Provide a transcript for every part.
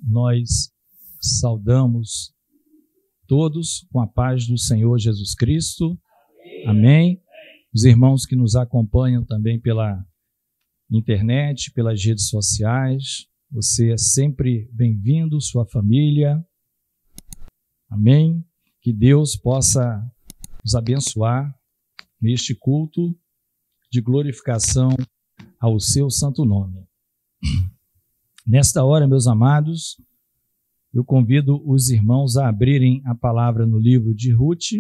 nós saudamos todos com a paz do Senhor Jesus Cristo. Amém. Os irmãos que nos acompanham também pela internet, pelas redes sociais, você é sempre bem-vindo, sua família. Amém. Que Deus possa nos abençoar neste culto de glorificação ao seu santo nome. Nesta hora, meus amados, eu convido os irmãos a abrirem a palavra no livro de Ruth,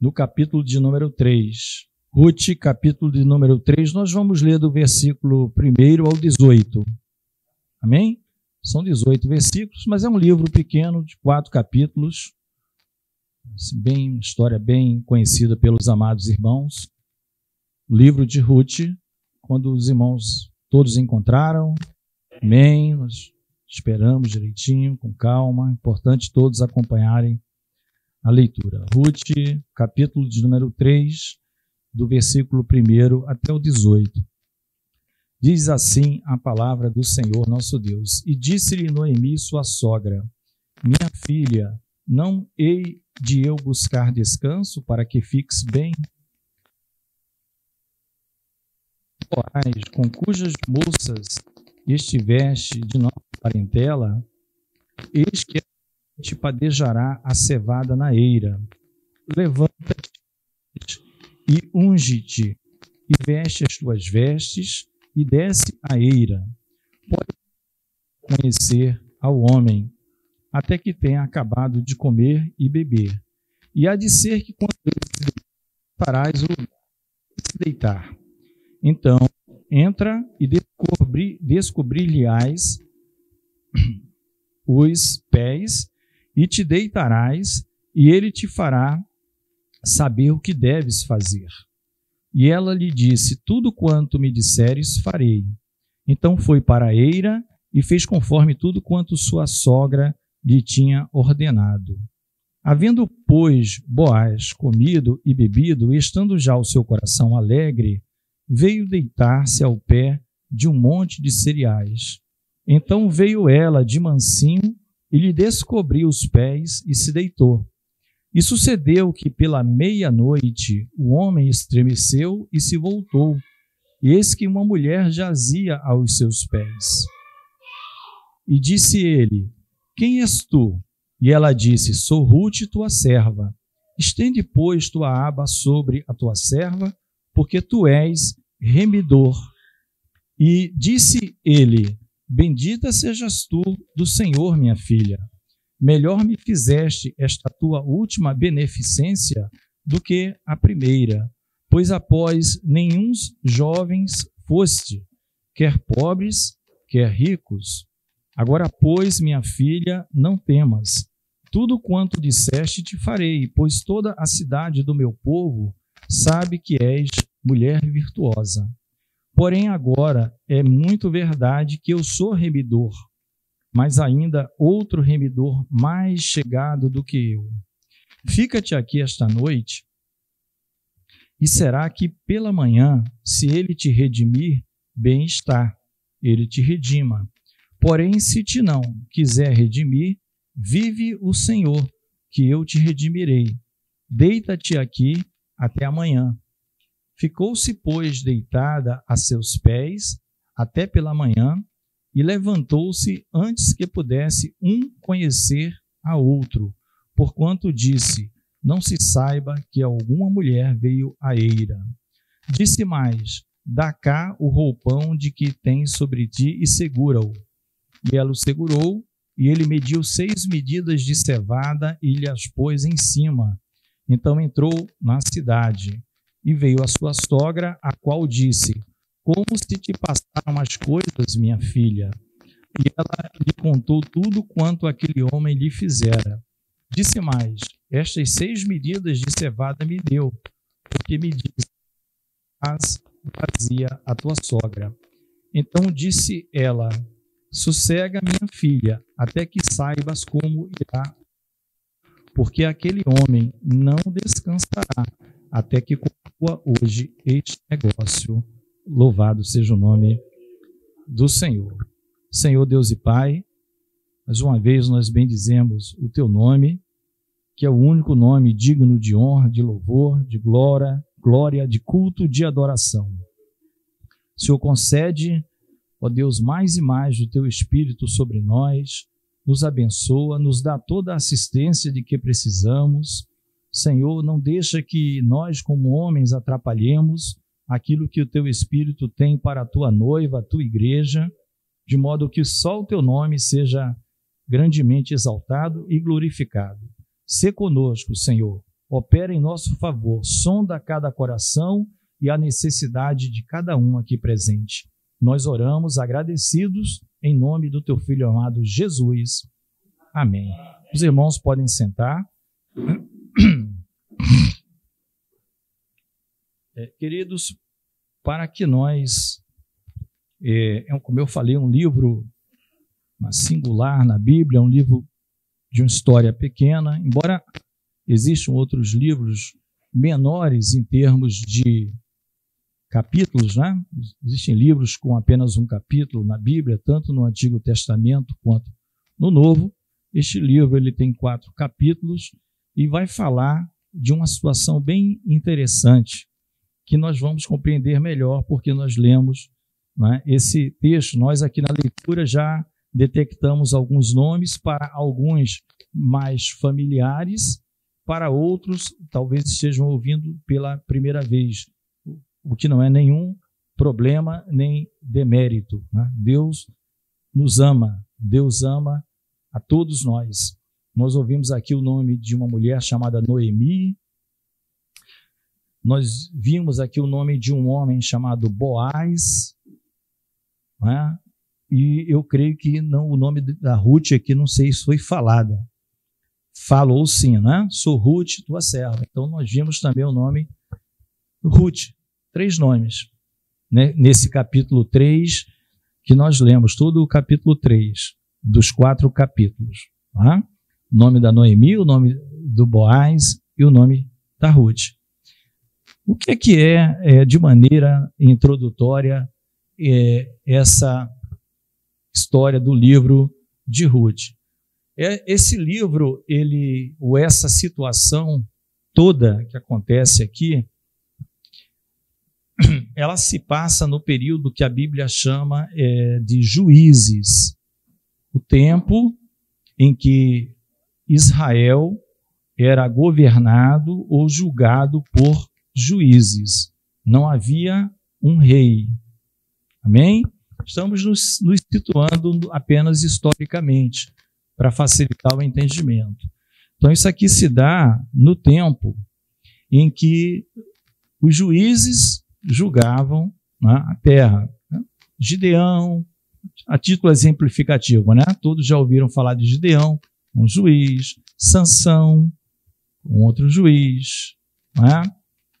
no capítulo de número 3. Ruth, capítulo de número 3, nós vamos ler do versículo 1 ao 18. Amém? São 18 versículos, mas é um livro pequeno, de 4 capítulos, uma história bem conhecida pelos amados irmãos. O livro de Ruth, quando os irmãos todos encontraram, amém, nós esperamos direitinho, com calma, é importante todos acompanharem a leitura. Ruth, capítulo de número 3, do versículo 1 até o 18. Diz assim a palavra do Senhor nosso Deus: E disse-lhe Noemi, sua sogra: Minha filha, não hei de eu buscar descanso para que fiques bem? Boaz, com cujas moças estiveste de nossa parentela, eis que te padejará a cevada na eira. Levanta-te e unge-te, e veste as tuas vestes, e desce a eira. Pode conhecer ao homem, até que tenha acabado de comer e beber. E há de ser que quando ele se deitar, farás o lugar de se deitar. Então, entra e descobrir-lhe-ás os pés, e te deitarás, e ele te fará saber o que deves fazer. E ela lhe disse: Tudo quanto me disseres, farei. Então foi para a eira, e fez conforme tudo quanto sua sogra lhe tinha ordenado. Havendo, pois, Boaz comido e bebido, e estando já o seu coração alegre, veio deitar-se ao pé de um monte de cereais. Então veio ela de mansinho e lhe descobriu os pés e se deitou. E sucedeu que pela meia-noite o homem estremeceu e se voltou, e eis que uma mulher jazia aos seus pés. E disse ele: Quem és tu? E ela disse: Sou Ruth, tua serva. Estende, pois, tua aba sobre a tua serva, porque tu és remidor. E disse ele: Bendita sejas tu do Senhor, minha filha. Melhor me fizeste esta tua última beneficência do que a primeira, pois após nenhuns jovens foste, quer pobres, quer ricos. Agora, pois, minha filha, não temas. Tudo quanto disseste te farei, pois toda a cidade do meu povo sabe que és mulher virtuosa. Porém, agora é muito verdade que eu sou remidor, mas ainda outro remidor mais chegado do que eu. Fica-te aqui esta noite, e será que pela manhã, se ele te redimir, bem está, ele te redima. Porém, se te não quiser redimir, vive o Senhor, que eu te redimirei. Deita-te aqui até amanhã. Ficou-se, pois, deitada a seus pés até pela manhã, e levantou-se antes que pudesse um conhecer a outro, porquanto disse: Não se saiba que alguma mulher veio à eira. Disse mais: Dá cá o roupão de que tens sobre ti e segura-o. E ela o segurou, e ele mediu 6 medidas de cevada e lhe as pôs em cima. Então entrou na cidade, e veio a sua sogra, a qual disse: Como se te passaram as coisas, minha filha? E ela lhe contou tudo quanto aquele homem lhe fizera. Disse mais: Estas 6 medidas de cevada me deu, porque me disse: Faz vazia a tua sogra. Então disse ela: Sossega, minha filha, até que saibas como irá, porque aquele homem não descansará até que conclua hoje este negócio. Louvado seja o nome do Senhor. Senhor Deus e Pai, Mais uma vez nós bendizemos o teu nome, que é o único nome digno de honra, de louvor, de glória, de culto, de adoração. O Senhor concede, ó Deus, mais e mais do teu Espírito sobre nós, nos abençoa, nos dá toda a assistência de que precisamos. Senhor, não deixa que nós, como homens, atrapalhemos aquilo que o teu Espírito tem para a tua noiva, a tua igreja, de modo que só o teu nome seja grandemente exaltado e glorificado. Sê conosco, Senhor, opera em nosso favor, sonda cada coração e a necessidade de cada um aqui presente. Nós oramos agradecidos em nome do teu Filho amado Jesus. Amém. Os irmãos podem sentar. Queridos, para que nós, como eu falei, um livro singular na Bíblia, um livro de uma história pequena, embora existam outros livros menores em termos de capítulos, né? Existem livros com apenas um capítulo na Bíblia, tanto no Antigo Testamento quanto no Novo. Este livro ele tem 4 capítulos e vai falar de uma situação bem interessante que nós vamos compreender melhor porque nós lemos, né, esse texto. Nós aqui na leitura já detectamos alguns nomes, para alguns mais familiares, para outros talvez estejam ouvindo pela primeira vez, o que não é nenhum problema nem demérito, né? Deus nos ama, Deus ama a todos nós. Nós ouvimos aqui o nome de uma mulher chamada Noemi, nós vimos aqui o nome de um homem chamado Boaz, né? E eu creio que não, o nome da Ruth aqui, não sei se foi falada. Falou sim, né? Sou Ruth, tua serva. Então nós vimos também o nome Ruth. 3 nomes, né? Nesse capítulo 3, que nós lemos, todo o capítulo 3, dos 4 capítulos. Tá? O nome da Noemi, o nome do Boaz e o nome da Ruth. O que é de maneira introdutória, essa história do livro de Ruth? Esse livro, ou essa situação toda que acontece aqui, ela se passa no período que a Bíblia chama de Juízes, o tempo em que Israel era governado ou julgado por juízes. Não havia um rei. Amém? Estamos nos situando apenas historicamente, para facilitar o entendimento. Então, isso aqui se dá no tempo em que os juízes julgavam, né, a terra. Né? Gideão, a título exemplificativo, né? Todos já ouviram falar de Gideão, um juiz, Sansão, um outro juiz, né?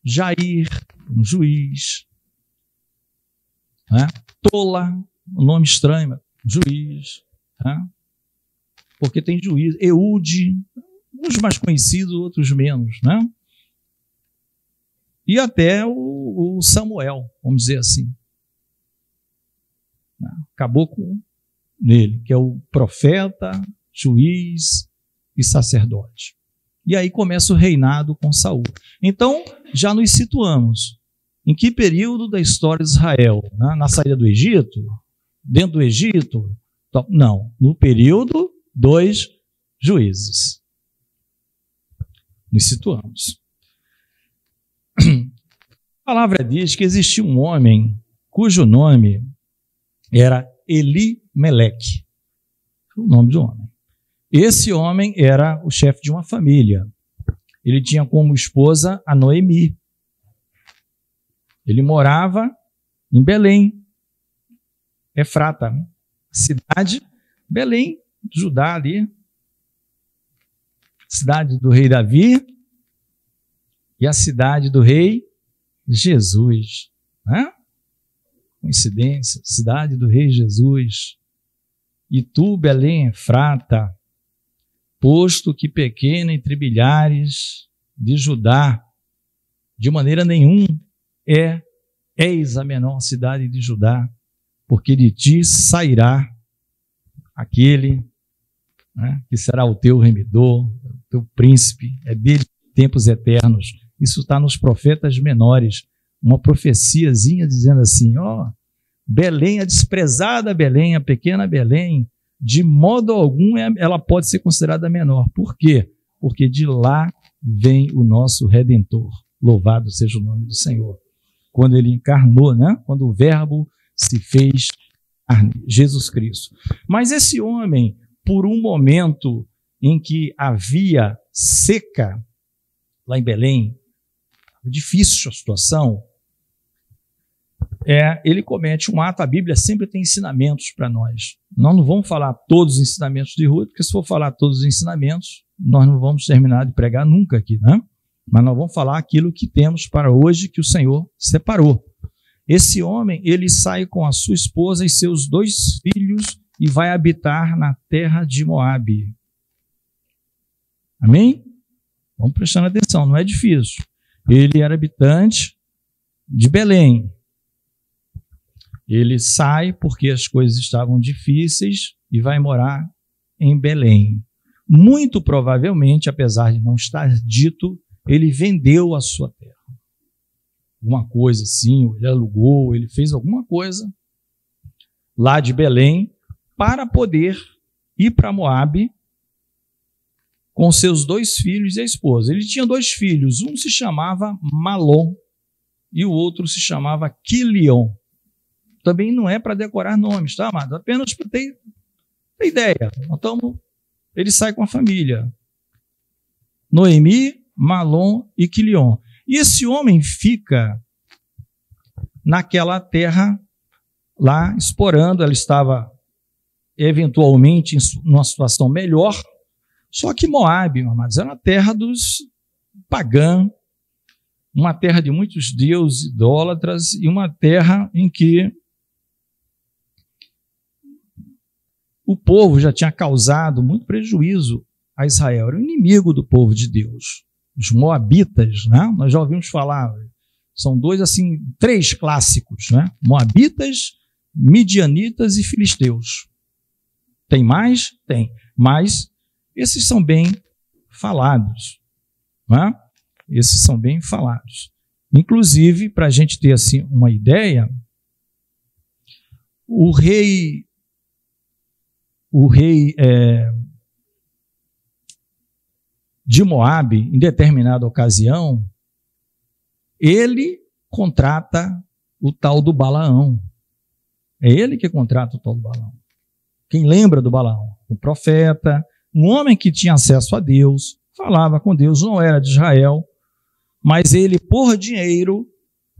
Jair, um juiz, né? Tola, um nome estranho, juiz, né? Porque tem juiz, Eude, uns mais conhecidos, outros menos, né? E até o Samuel, vamos dizer assim. Acabou com ele, que é o profeta, juiz e sacerdote. E aí começa o reinado com Saul. Então, já nos situamos. Em que período da história de Israel? Na saída do Egito? Dentro do Egito? Não, no período dos juízes. Nos situamos. A palavra diz que existia um homem cujo nome era Elimeleque. O nome do homem. Esse homem era o chefe de uma família. Ele tinha como esposa a Noemi. Ele morava em Belém, Efrata, cidade, Belém, Judá ali, cidade do rei Davi e a cidade do rei Jesus. Né? Coincidência, cidade do rei Jesus. E tu, Belém, Efrata, posto que pequena entre bilhares de Judá, de maneira nenhuma és a menor cidade de Judá, porque de ti sairá aquele né? Que será o teu remidor, o teu príncipe, é dele tempos eternos. Isso está nos profetas menores, uma profeciazinha dizendo assim, ó, Belém, a desprezada Belém, a pequena Belém, de modo algum ela pode ser considerada menor. Por quê? Porque de lá vem o nosso Redentor. Louvado seja o nome do Senhor. Quando ele encarnou, né? Quando o Verbo se fez carne, Jesus Cristo. Mas esse homem, por um momento em que havia seca lá em Belém, difícil a situação, ele comete um ato. A Bíblia sempre tem ensinamentos para nós. Nós não vamos falar todos os ensinamentos de Ruth, porque se for falar todos os ensinamentos, nós não vamos terminar de pregar nunca aqui, né? Mas nós vamos falar aquilo que temos para hoje, que o Senhor separou. Esse homem, ele sai com a sua esposa e seus 2 filhos e vai habitar na terra de Moabe. Amém? Vamos prestando atenção, não é difícil. Ele era habitante de Belém. Ele sai porque as coisas estavam difíceis e vai morar em Belém. Muito provavelmente, apesar de não estar dito, ele vendeu a sua terra. Alguma coisa assim, ele alugou, ele fez alguma coisa lá de Belém para poder ir para Moabe com seus 2 filhos e a esposa. Ele tinha 2 filhos, um se chamava Malom e o outro se chamava Quilion. Também não é para decorar nomes, tá, amado? Apenas para ter ideia. Então, ele sai com a família. Noemi, Malom e Quilion. E esse homem fica naquela terra lá, explorando. Ela estava eventualmente em uma situação melhor. Só que Moabe, amados, era uma terra dos pagãos, uma terra de muitos deuses idólatras e uma terra em que o povo já tinha causado muito prejuízo a Israel. Era o inimigo do povo de Deus. Os moabitas, né? Nós já ouvimos falar, são 2, assim, 3 clássicos, né? Moabitas, midianitas e filisteus. Tem mais? Tem. Mas esses são bem falados, né? Esses são bem falados. Inclusive, para a gente ter assim uma ideia, o rei de Moabe, em determinada ocasião, ele contrata o tal do Balaão. É ele que contrata o tal do Balaão. Quem lembra do Balaão? O profeta, um homem que tinha acesso a Deus, falava com Deus, não era de Israel, mas ele, por dinheiro,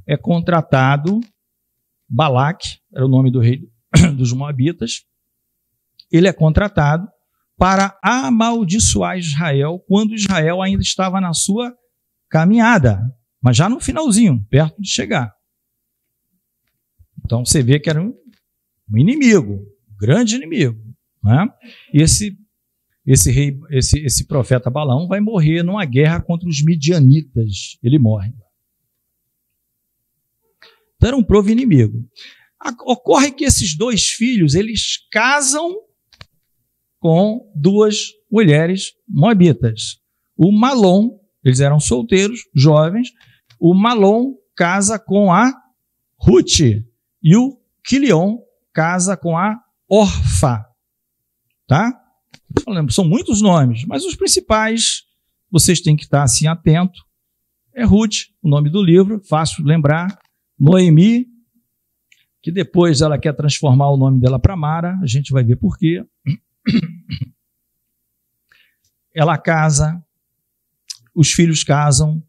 é contratado. Balaque era o nome do rei dos Moabitas. Ele é contratado para amaldiçoar Israel quando Israel ainda estava na sua caminhada, mas já no finalzinho, perto de chegar. Então você vê que era um inimigo, um grande inimigo, né? E esse profeta Balaão vai morrer numa guerra contra os midianitas. Ele morre. Então era um provo inimigo. Ocorre que esses 2 filhos, eles casam com 2 mulheres moabitas. O Malom, eles eram solteiros, jovens, o Malom casa com a Ruth e o Quilion casa com a Orfa. Tá? São muitos nomes, mas os principais, vocês têm que estar assim atento. É Ruth, o nome do livro, fácil de lembrar. Noemi, que depois ela quer transformar o nome dela para Mara, a gente vai ver por quê. Ela casa, os filhos casam.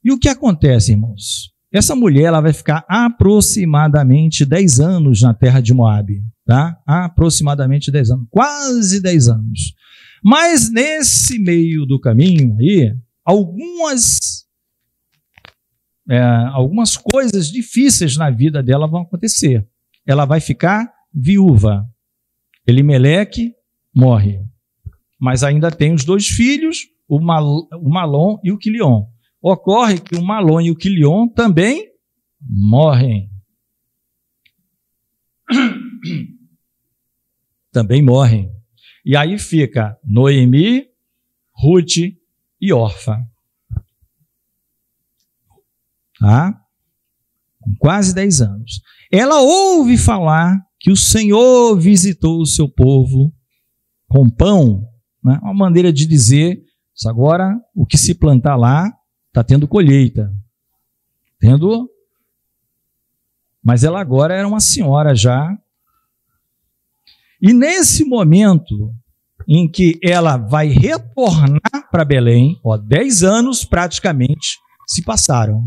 E o que acontece, irmãos? Essa mulher ela vai ficar aproximadamente 10 anos na terra de Moabe, tá? Aproximadamente 10 anos, quase 10 anos. Mas nesse meio do caminho aí, algumas coisas difíceis na vida dela vão acontecer. Ela vai ficar viúva. Elimeleque morre. Mas ainda tem os 2 filhos, o Malom e o Quilion. Ocorre que o Malom e o Quilion também morrem. Também morrem. E aí fica Noemi, Ruth e Orfa. Tá? Com quase 10 anos. Ela ouve falar que o Senhor visitou o seu povo com pão, né? Uma maneira de dizer, agora o que se plantar lá está tendo colheita. Mas ela agora era uma senhora já. E nesse momento em que ela vai retornar para Belém, 10 anos praticamente se passaram.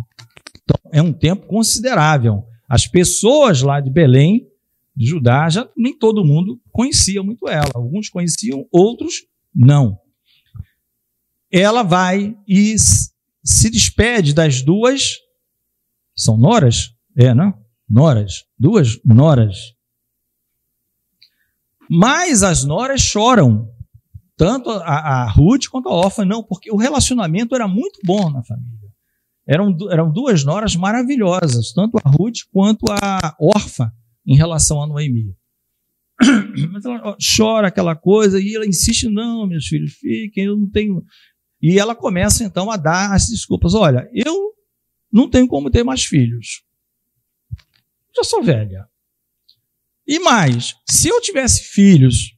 Então, é um tempo considerável. As pessoas lá de Belém, de Judá, nem todo mundo conhecia muito ela. Alguns conheciam, outros não. Ela vai e se despede das duas. São noras? Não? Noras. Duas noras. Mas as noras choram. Tanto a Ruth quanto a Orfa, não, porque o relacionamento era muito bom na família. Eram duas noras maravilhosas, tanto a Ruth quanto a Orfa, em relação a Noemi. Mas ela chora aquela coisa e ela insiste, não, meus filhos, fiquem, eu não tenho... E ela começa então a dar as desculpas. Olha, eu não tenho como ter mais filhos. Já sou velha. E mais, se eu tivesse filhos,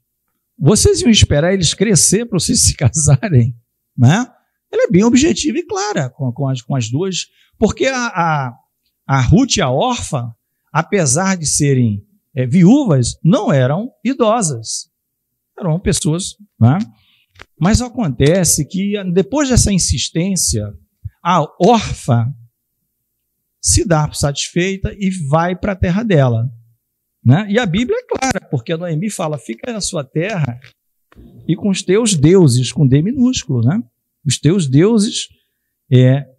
vocês iam esperar eles crescer para vocês se casarem, né? Ela é bem objetiva e clara com as duas, porque a Ruth e a Orfa, apesar de serem viúvas, não eram idosas. Eram pessoas, né? Mas acontece que depois dessa insistência, a Orfa se dá satisfeita e vai para a terra dela, né? E a Bíblia é clara, porque a Noemi fala, fica na sua terra e com os teus deuses, com D minúsculo, né? Os teus deuses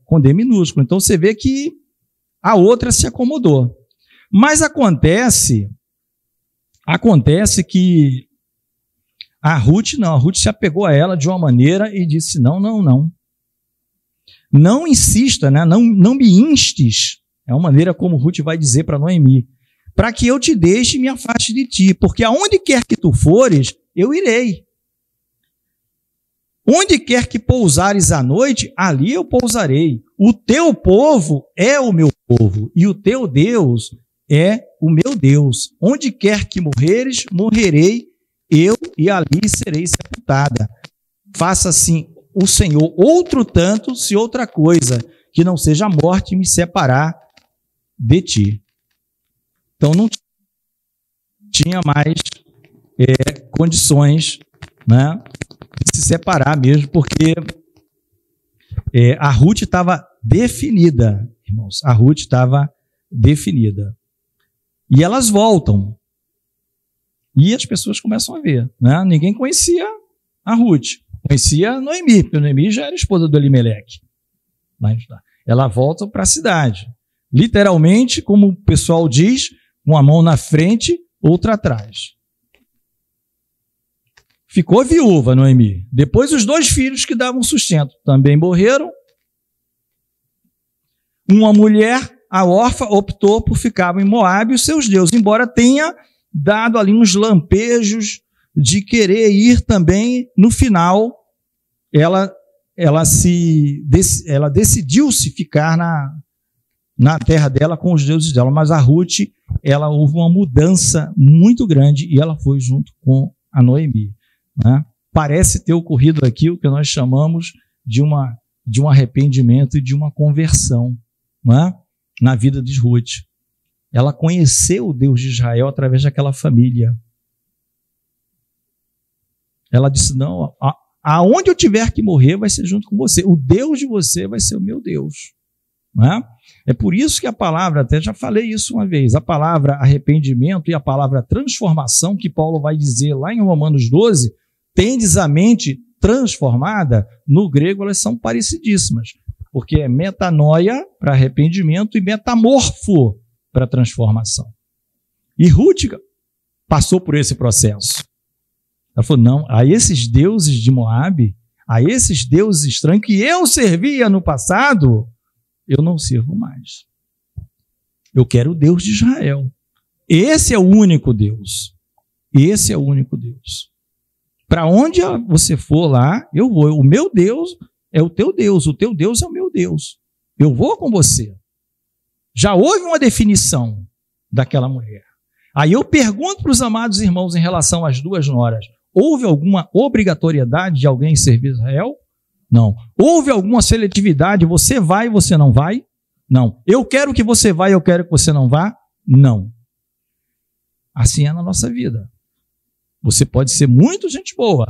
com D minúsculo. Então você vê que a outra se acomodou. Mas acontece que a Ruth se apegou a ela de uma maneira e disse, não insista, né? Não me instes, é uma maneira como Ruth vai dizer para Noemi, para que eu te deixe e me afaste de ti, porque aonde quer que tu fores, eu irei. Onde quer que pousares à noite, ali eu pousarei. O teu povo é o meu povo, e o teu Deus é o meu Deus. Onde quer que morreres, morrerei eu, e ali serei sepultada. Faça assim o Senhor outro tanto, se outra coisa, que não seja a morte me separar de ti. Então não tinha mais condições, né, de se separar mesmo, porque a Ruth estava definida, irmãos. A Ruth estava definida. E elas voltam. E as pessoas começam a ver, né? Ninguém conhecia a Ruth. Conhecia a Noemi, porque a Noemi já era esposa do Elimeleque. Ela volta para a cidade. Literalmente, como o pessoal diz, uma mão na frente, outra atrás. Ficou viúva, Noemi. Depois os 2 filhos que davam sustento também morreram. Uma mulher, a Orfa, optou por ficar em Moabe e os seus deuses, embora tenha dado ali uns lampejos de querer ir também, no final, ela decidiu-se ficar na terra dela com os deuses dela, mas a Ruth, houve uma mudança muito grande e ela foi junto com a Noemi, né? Parece ter ocorrido aqui o que nós chamamos de um arrependimento e de uma conversão, né, na vida de Ruth. Ela conheceu o Deus de Israel através daquela família. Ela disse, não, aonde eu tiver que morrer vai ser junto com você. O Deus de você vai ser o meu Deus. Né? É por isso que a palavra, até já falei isso uma vez, a palavra arrependimento e a palavra transformação, que Paulo vai dizer lá em Romanos 12, tendes a mente transformada, no grego elas são parecidíssimas, porque é metanoia para arrependimento e metamorfo para transformação. E Ruth passou por esse processo. Ela falou, não, a esses deuses de Moabe, a esses deuses estranhos que eu servia no passado, eu não sirvo mais. Eu quero o Deus de Israel. Esse é o único Deus. Esse é o único Deus. Para onde você for lá, eu vou. O meu Deus é o teu Deus é o meu Deus. Eu vou com você. Já houve uma definição daquela mulher. Aí eu pergunto para os amados irmãos em relação às duas noras: houve alguma obrigatoriedade de alguém servir Israel? Não. Houve alguma seletividade? Você vai e você não vai? Não. Eu quero que você vá e eu quero que você não vá? Não. Assim é na nossa vida. Você pode ser muito gente boa,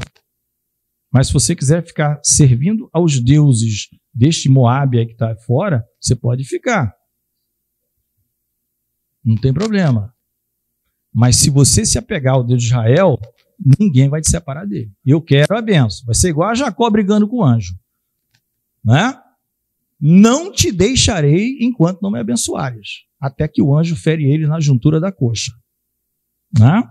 mas se você quiser ficar servindo aos deuses deste Moabe aí que está fora, você pode ficar. Não tem problema. Mas se você se apegar ao Deus de Israel, ninguém vai te separar dele. Eu quero a bênção. Vai ser igual a Jacó brigando com o anjo. Né? Não te deixarei enquanto não me abençoares, até que o anjo fere ele na juntura da coxa. Né?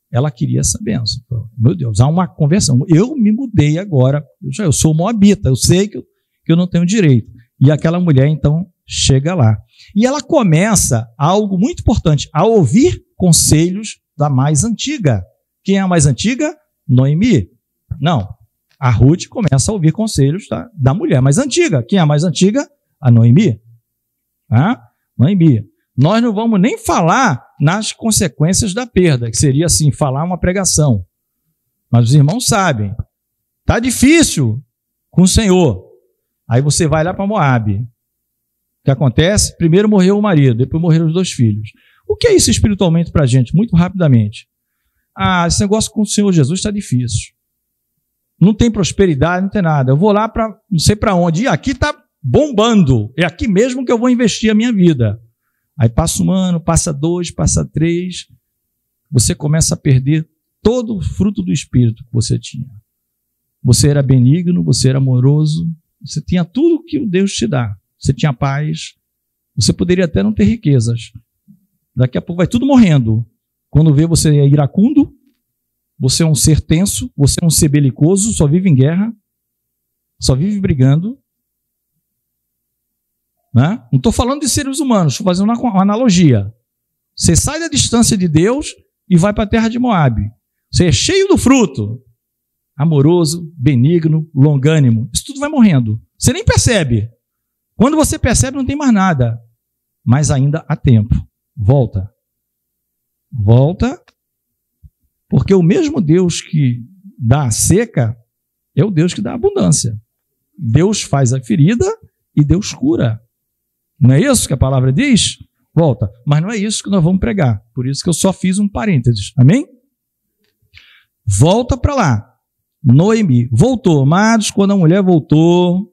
Ela queria essa bênção. Meu Deus, há uma conversão. Eu me mudei agora. Eu sou moabita, eu sei que eu não tenho direito. E aquela mulher, então, chega lá. E ela começa algo muito importante, a ouvir conselhos da mais antiga. Quem é a mais antiga? Noemi. Não. A Ruth começa a ouvir conselhos da mulher mais antiga. Quem é a mais antiga? A Noemi. Noemi. Nós não vamos nem falar nas consequências da perda, que seria assim, falar uma pregação. Mas os irmãos sabem. Está difícil com o Senhor. Aí você vai lá para Moabe. O que acontece? Primeiro morreu o marido, depois morreram os 2 filhos. O que é isso espiritualmente para a gente? Muito rapidamente. Esse negócio com o Senhor Jesus está difícil. Não tem prosperidade, não tem nada. Eu vou lá para não sei para onde. E aqui está bombando. É aqui mesmo que eu vou investir a minha vida. Aí passa 1 ano, passa 2, passa 3. Você começa a perder todo o fruto do Espírito que você tinha. Você era benigno, você era amoroso, você tinha tudo que Deus te dá. Você tinha paz. Você poderia até não ter riquezas. Daqui a pouco vai tudo morrendo. Quando vê, você é iracundo, você é um ser tenso, você é um ser belicoso, só vive em guerra, só vive brigando. Não estou falando de seres humanos, estou fazendo uma analogia. Você sai da distância de Deus e vai para a terra de Moabe. Você é cheio do fruto, amoroso, benigno, longânimo. Isso tudo vai morrendo. Você nem percebe. Quando você percebe, não tem mais nada. Mas ainda há tempo. Volta. Volta. Porque o mesmo Deus que dá a seca é o Deus que dá a abundância. Deus faz a ferida e Deus cura. Não é isso que a palavra diz? Volta. Mas não é isso que nós vamos pregar. Por isso que eu só fiz um parênteses. Amém? Volta para lá. Noemi. Voltou. Amados, quando a mulher voltou,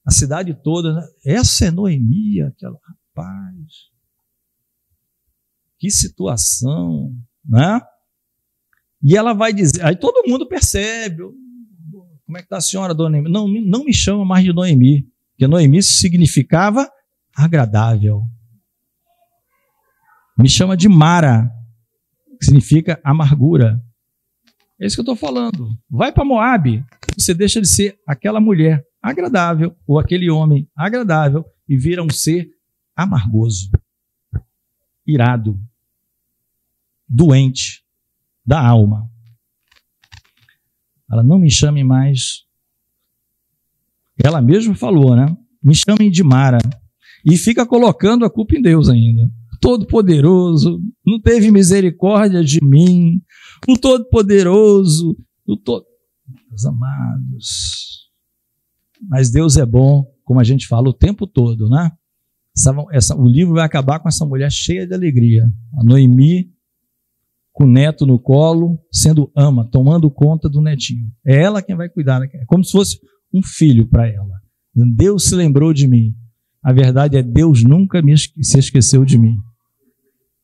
a cidade toda, né? Essa é Noemi, aquela rapaz. Que situação, né? E ela vai dizer, aí todo mundo percebe, como é que está a senhora, dona Noemi? Não me chama mais de Noemi, porque Noemi significava agradável. Me chama de Mara, que significa amargura. É isso que eu estou falando. Vai para Moabe, você deixa de ser aquela mulher agradável, ou aquele homem agradável, e vira um ser amargoso, irado, doente da alma. Ela não me chame mais. Ela mesma falou, né? Me chamem de Mara. E fica colocando a culpa em Deus ainda. Todo-Poderoso, não teve misericórdia de mim. O Todo-Poderoso, meus amados. Mas Deus é bom, como a gente fala o tempo todo, né? O livro vai acabar com essa mulher cheia de alegria. A Noemi, com o neto no colo, sendo ama, tomando conta do netinho. É ela quem vai cuidar, é como se fosse um filho para ela. Deus se lembrou de mim. A verdade é, Deus nunca se esqueceu de mim.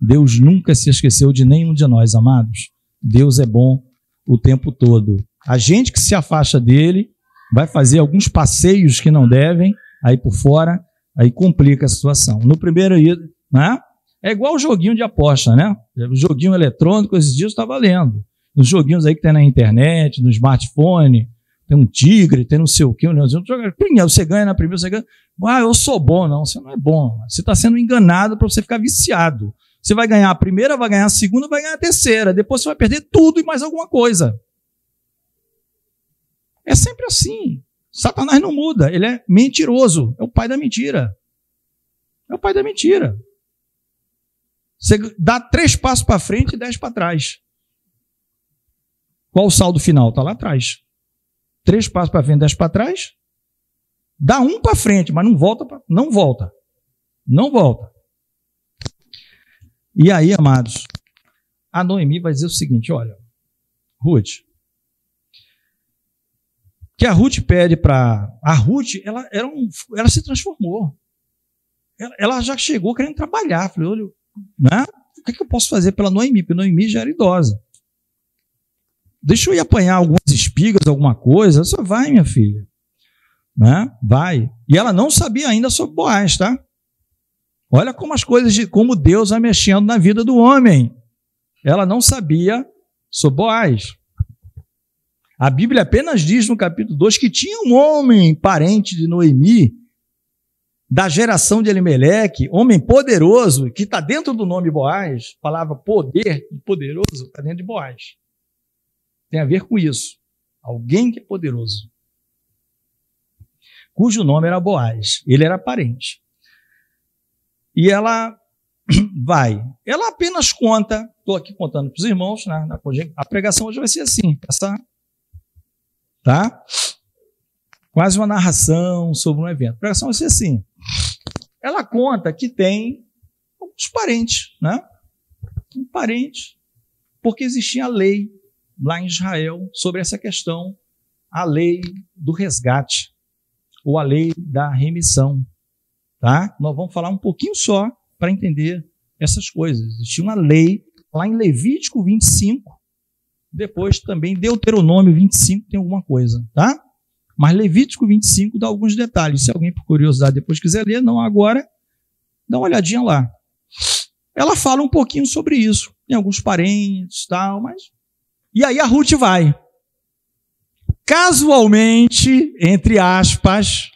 Deus nunca se esqueceu de nenhum de nós, amados. Deus é bom o tempo todo. A gente que se afasta dele vai fazer alguns passeios que não devem, aí por fora, aí complica a situação. No primeiro dia, né? É igual o joguinho de aposta, né? O joguinho eletrônico, esses dias está valendo. Os joguinhos aí que tem na internet, no smartphone, tem um tigre, tem não sei o quê, você ganha na primeira, você ganha. Eu sou bom. Não, você não é bom. Você está sendo enganado para você ficar viciado. Você vai ganhar a primeira, vai ganhar a segunda, vai ganhar a terceira. Depois você vai perder tudo e mais alguma coisa. É sempre assim. Satanás não muda. Ele é mentiroso. É o pai da mentira. É o pai da mentira. Você dá 3 passos para frente e 10 para trás. Qual o saldo final? Está lá atrás. 3 passos para frente, 10 para trás. Dá 1 para frente, mas não volta. Não volta. Não volta. E aí, amados, a Noemi vai dizer o seguinte, olha, Ruth, que a Ruth pede para... A Ruth, ela se transformou. Ela já chegou querendo trabalhar. Falei, olha, né? O que eu posso fazer pela Noemi? Porque a Noemi já era idosa. Deixa eu ir apanhar algumas espigas, alguma coisa. Só vai, minha filha. Né? Vai. E ela não sabia ainda sobre Boaz, tá? Olha como as coisas, como Deus vai mexendo na vida do homem. Ela não sabia sobre Boaz. A Bíblia apenas diz no capítulo 2 que tinha um homem parente de Noemi, da geração de Elimeleque, homem poderoso, que está dentro do nome Boaz, a palavra poder e poderoso está dentro de Boaz. Tem a ver com isso. Alguém que é poderoso. Cujo nome era Boaz. Ele era parente. E ela vai. Ela apenas conta, estou aqui contando para os irmãos, né? A pregação hoje vai ser assim, tá? Quase uma narração sobre um evento. A pregação vai ser assim. Ela conta que tem alguns parentes, né? Um parente, porque existia a lei lá em Israel sobre essa questão, a lei do resgate, ou a lei da remissão. Tá? Nós vamos falar um pouquinho só para entender essas coisas. Existia uma lei lá em Levítico 25, depois também Deuteronômio 25 tem alguma coisa, tá? Mas Levítico 25 dá alguns detalhes. Se alguém por curiosidade depois quiser ler, não agora, dá uma olhadinha lá. Ela fala um pouquinho sobre isso. Tem alguns parentes, tal, mas... E aí a Ruth vai. Casualmente, entre aspas,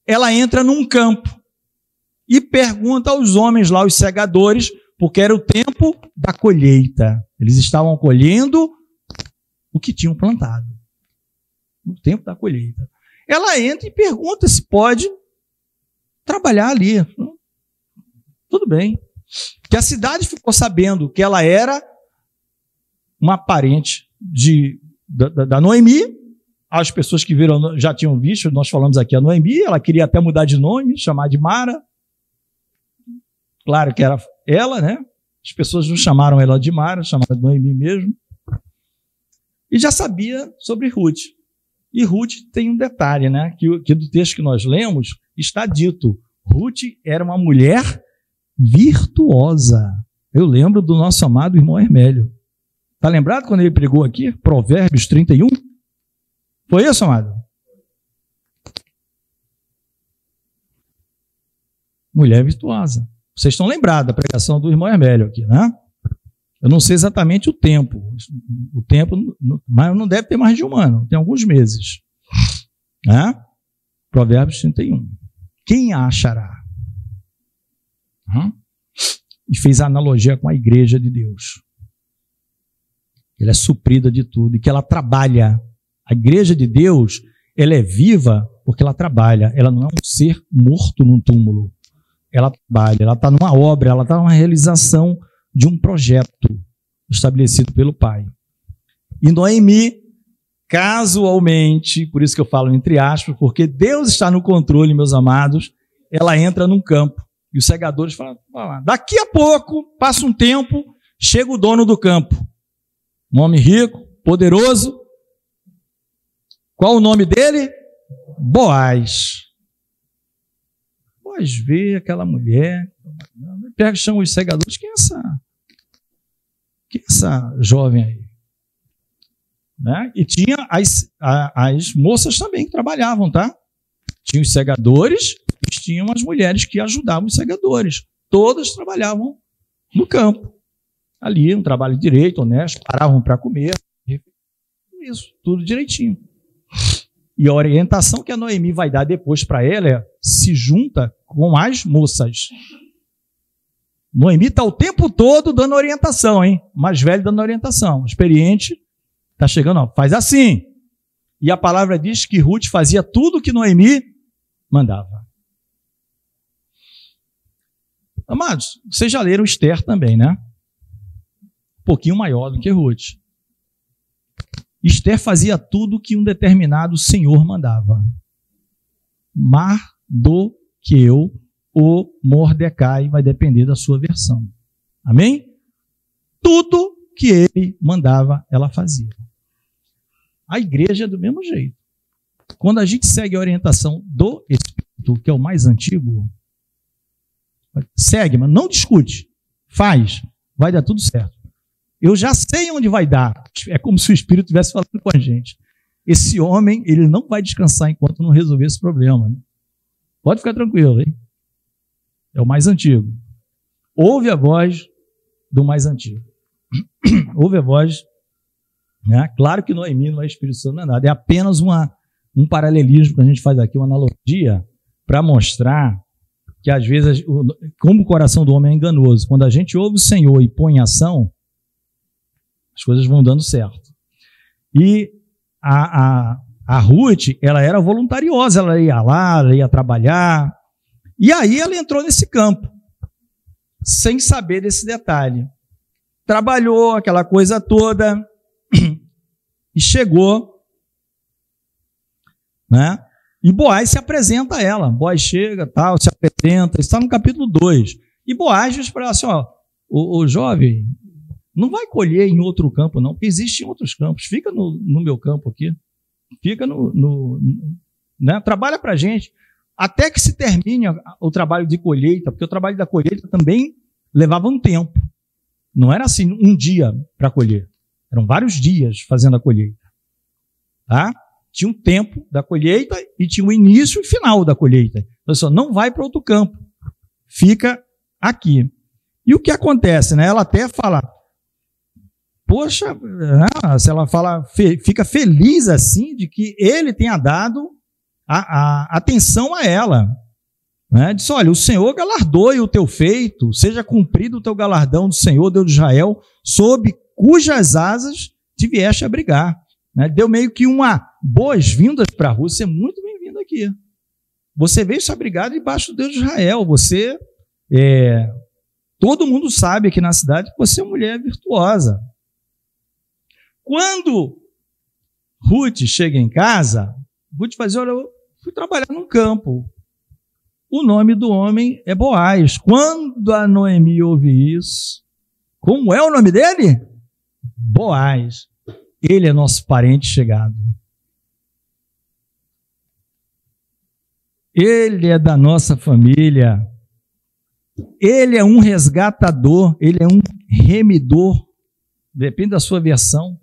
ela entra num campo e pergunta aos homens lá, os segadores, porque era o tempo da colheita. Eles estavam colhendo o que tinham plantado. No tempo da colheita. Ela entra e pergunta se pode trabalhar ali. Tudo bem. Que a cidade ficou sabendo que ela era uma parente da Noemi. As pessoas que viram já tinham visto, nós falamos aqui a Noemi, ela queria até mudar de nome, chamar de Mara. Claro que era ela, né? As pessoas não chamaram ela de Mara, chamaram de Noemi mesmo. E já sabia sobre Ruth. E Ruth tem um detalhe, né? Que do texto que nós lemos está dito, Ruth era uma mulher virtuosa. Eu lembro do nosso amado irmão Hermélio. Está lembrado quando ele pregou aqui? Provérbios 31? Foi isso, amado? Mulher virtuosa. Vocês estão lembrados da pregação do irmão Hermélio aqui, né? Eu não sei exatamente o tempo. O tempo, mas não deve ter mais de um ano. Tem alguns meses. Né? Provérbios 31. Quem a achará? E fez a analogia com a igreja de Deus. Ela é suprida de tudo e que ela trabalha. A igreja de Deus, ela é viva porque ela trabalha. Ela não é um ser morto num túmulo. Ela trabalha, ela está numa obra, ela está numa realização de um projeto estabelecido pelo Pai. E Noemi, casualmente, por isso que eu falo entre aspas, porque Deus está no controle, meus amados, ela entra num campo. E os segadores falam, daqui a pouco, passa um tempo, chega o dono do campo. Um homem rico, poderoso. Qual o nome dele? Boaz. Boaz vê aquela mulher, pega, chama os segadores, quem é essa jovem aí? Né? E tinha as moças também que trabalhavam, tá? Tinha os segadores, e tinham as mulheres que ajudavam os segadores. Todas trabalhavam no campo. Ali, um trabalho direito, honesto, paravam para comer. Isso, tudo direitinho. E a orientação que a Noemi vai dar depois para ela é: se junta com as moças. Noemi está o tempo todo dando orientação, hein? O mais velho dando orientação. O experiente está chegando, ó, faz assim. E a palavra diz que Ruth fazia tudo o que Noemi mandava. Amados, vocês já leram Esther também, né? Um pouquinho maior do que Ruth. Esther fazia tudo que um determinado senhor mandava. Mardoqueu ou Mordecai, vai depender da sua versão. Amém? Tudo que ele mandava, ela fazia. A igreja é do mesmo jeito. Quando a gente segue a orientação do Espírito, que é o mais antigo, segue, mas não discute. Faz, vai dar tudo certo. Eu já sei onde vai dar. É como se o Espírito estivesse falando com a gente. Esse homem, ele não vai descansar enquanto não resolver esse problema. Né? Pode ficar tranquilo, hein? É o mais antigo. Ouve a voz do mais antigo. Ouve a voz. Né? Claro que Noemi não é Espírito Santo, não é nada. É apenas um paralelismo que a gente faz aqui, uma analogia, para mostrar que às vezes, como o coração do homem é enganoso, quando a gente ouve o Senhor e põe em ação, as coisas vão dando certo. E a Ruth, ela era voluntariosa, ela ia lá, ela ia trabalhar. E aí ela entrou nesse campo, sem saber desse detalhe. Trabalhou aquela coisa toda e chegou, né? E Boaz se apresenta a ela. Boaz chega, tal, se apresenta, está no capítulo 2. E Boaz diz para ela assim, ó, o jovem, não vai colher em outro campo não, porque existem outros campos, fica no meu campo aqui, fica né? Trabalha para a gente, até que se termine o trabalho de colheita, porque o trabalho da colheita também levava um tempo. Não era assim um dia para colher. Eram vários dias fazendo a colheita. Tá? Tinha um tempo da colheita e tinha o início e final da colheita. Então, só não vai para outro campo. Fica aqui. E o que acontece? Né? Ela até fala, poxa, se ela fala, fica feliz assim de que ele tenha dado a atenção a ela. Né? Diz, olha, o Senhor galardoe o teu feito, seja cumprido o teu galardão do Senhor, Deus de Israel, sob cujas asas te vieste abrigar. Né? Deu meio que uma boas-vindas para a Rússia, muito bem-vindo aqui. Você veio se abrigar debaixo do Deus de Israel, você, todo mundo sabe aqui na cidade que você é uma mulher virtuosa. Quando Ruth chega em casa, Ruth vai dizer, olha, eu fui trabalhar num campo. O nome do homem é Boaz. Quando a Noemi ouve isso, como é o nome dele? Boaz. Ele é nosso parente chegado. Ele é da nossa família. Ele é um resgatador, ele é um remidor. Depende da sua versão.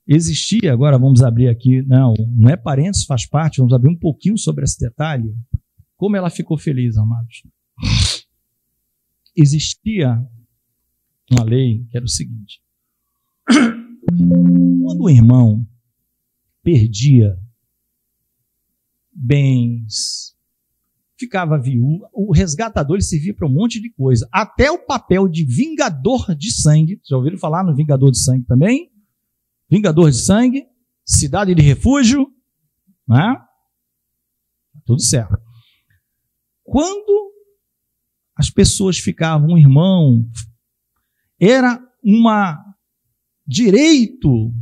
Existia, agora vamos abrir aqui, não é parentes, faz parte, vamos abrir um pouquinho sobre esse detalhe. Como ela ficou feliz, amados. Existia uma lei que era o seguinte: quando o irmão perdia bens, ficava viúvo, o resgatador ele servia para um monte de coisa, até o papel de vingador de sangue. Já ouviram falar no vingador de sangue também? Vingador de sangue, cidade de refúgio, né? Tudo certo. Quando as pessoas ficavam, um irmão, era um direito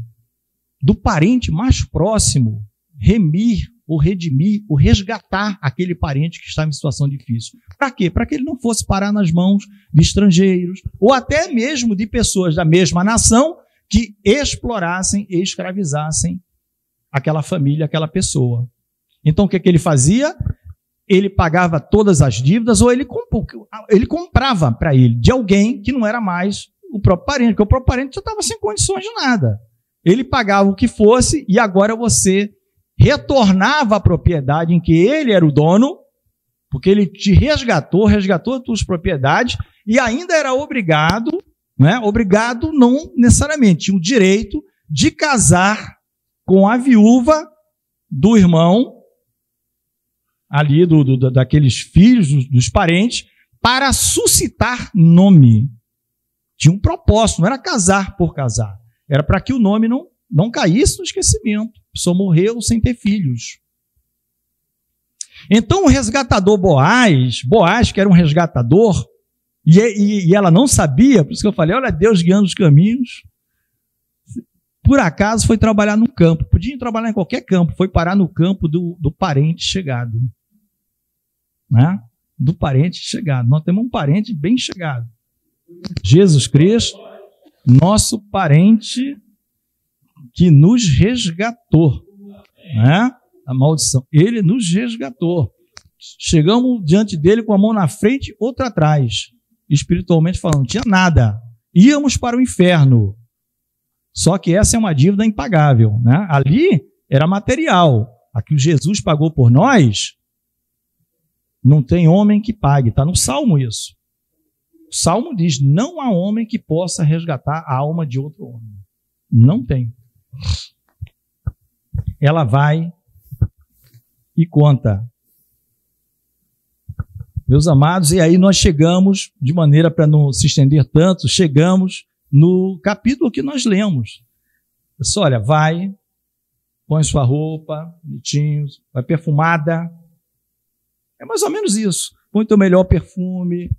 do parente mais próximo remir, ou redimir, ou resgatar aquele parente que estava em situação difícil. Para quê? Para que ele não fosse parar nas mãos de estrangeiros, ou até mesmo de pessoas da mesma nação que explorassem e escravizassem aquela família, aquela pessoa. Então, o que ele fazia? Ele pagava todas as dívidas, ou ele comprava para ele, de alguém que não era mais o próprio parente, porque o próprio parente já estava sem condições de nada. Ele pagava o que fosse, e agora você retornava a propriedade em que ele era o dono, porque ele te resgatou as tuas propriedades, e ainda era obrigado, né? Obrigado não necessariamente, tinha o direito de casar com a viúva do irmão ali daqueles filhos, dos parentes, para suscitar nome. Tinha um propósito, não era casar por casar. Era para que o nome não caísse no esquecimento. A pessoa morreu sem ter filhos. Então o resgatador Boaz, que era um resgatador, e ela não sabia, por isso que eu falei, olha Deus guiando os caminhos, por acaso foi trabalhar no campo, podia trabalhar em qualquer campo, foi parar no campo do parente chegado. Né? Do parente chegado. Nós temos um parente bem chegado. Jesus Cristo, nosso parente que nos resgatou. Né? A maldição. Ele nos resgatou. Chegamos diante dele com a mão na frente, outra atrás. Espiritualmente falando, não tinha nada. Íamos para o inferno. Só que essa é uma dívida impagável. Né? Ali era material. Aqui Jesus pagou por nós, não tem homem que pague. Está no Salmo isso. O Salmo diz, não há homem que possa resgatar a alma de outro homem. Não tem. Ela vai e conta. Meus amados, e aí nós chegamos, de maneira para não se estender tanto, chegamos no capítulo que nós lemos. Pessoal, olha, vai, põe sua roupa, bonitinho, vai perfumada. É mais ou menos isso. Põe teu melhor perfume,